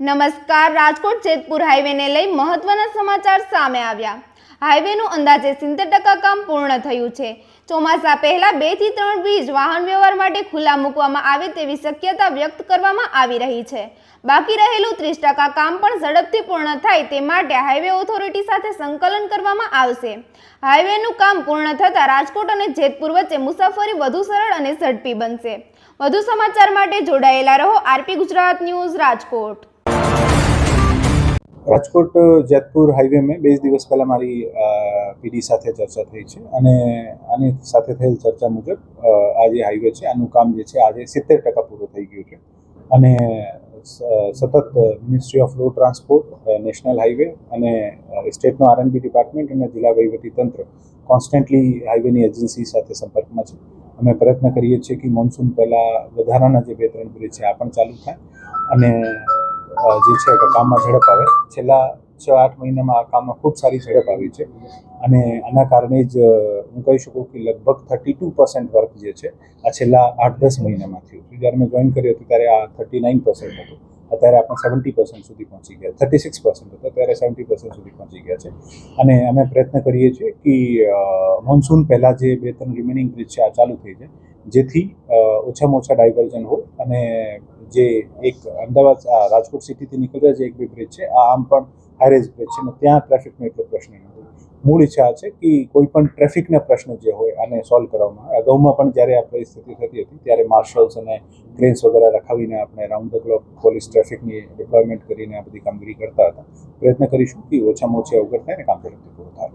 નમસ્કાર. રાજકોટ જેતપુર હાઈવેને લઈ મહત્વના સમાચાર સામે આવ્યા. હાઈવેનું અંદાજે 70% કામ પૂર્ણ થયું છે. ચોમાસા પહેલા 2 થી 3 બ્રિજ વાહન વ્યવહાર માટે ખુલ્લા મૂકવામાં આવે તેવી શક્યતા વ્યક્ત કરવામાં આવી રહી છે. બાકી રહેલું 30% કામ પણ ઝડપથી પૂર્ણ થાય તે માટે હાઈવે ઓથોરિટી સાથે સંકલન કરવામાં આવશે. હાઈવેનું કામ પૂર્ણ થતાં રાજકોટ અને જેતપુર વચ્ચે મુસાફરી વધુ સરળ અને ઝડપી બનશે. વધુ સમાચાર માટે જોડાયેલા રહો RP Gujarat news Rajkot. Rajkot Jetpur highway में 2 દિવસ પહેલાં મારી પીડી સાથે ચર્ચા થઈ છે અને આની સાથે થયેલ ચર્ચા મુજબ આ જે હાઈવે છે આનું કામ જે છે આજે 70% પૂરું થઈ ગયું છે અને સતત ministry off road transport, national highway અને સ્ટેટનો આરએનબી ડિપાર્ટમેન્ટ અને જિલ્લા વહીવટી તંત્ર કોન્સ્ટન્ટલી હાઈવેની એજન્સી સાથે સંપર્કમાં છે. અમે પ્રયત્ન કરીએ છીએ કે મોન્સૂન પહેલાં વધારાના જે 2-3 બ્રિજ છે આ પણ ચાલુ થાય અને જે છે કે કામમાં ઝડપ આવે. છેલ્લા 6-8 મહિનામાં આ કામમાં ખૂબ સારી ઝડપ આવી છે અને આના કારણે જ હું કહી શકું કે લગભગ 32% વર્ક જે છે આ છેલ્લા 8-10 મહિનામાં થયું છે. જ્યારે મેં જોઈન કર્યું હતું ત્યારે આ 39% હતું, અત્યારે આપણે 70% સુધી પહોંચી ગયા. 36% હતો ત્યારે 70% સુધી પહોંચી ગયા છે અને અમે પ્રયત્ન કરીએ છીએ કે મોન્સૂન પહેલાં જે 2-3 રિમેનિંગ બ્રિજ છે આ ચાલુ થઈ જાય જેથી ઓછામાં ઓછા ડાયવર્ઝન હોય અને જે એક અમદાવાદ રાજકોટ સિટીથી નીકળતા જે 1-2 બ્રિજ છે આ આમ પણ હાઈરેજ બ્રિજ છે ને ત્યાં ટ્રાફિકનો એટલો પ્રશ્ન નથી. મૂળ ઈચ્છા છે કે કોઈ પણ ટ્રાફિકના પ્રશ્ન જે હોય આને સોલ્વ કરવામાં આવે. અગાઉમાં પણ જ્યારે આ પરિસ્થિતિ થતી હતી ત્યારે માર્શલ્સ અને ક્રેન્સ વગેરે રખાવીને આપણે રાઉન્ડ ધ ક્લોક પોલીસ ટ્રાફિકની ડિપ્લોયમેન્ટ કરીને આ બધી કામગીરી કરતા હતા. પ્રયત્ન કરીશું કે ઓછામાં ઓછી અવગત થાય ને કામ ઝડપથી પૂરું થાય.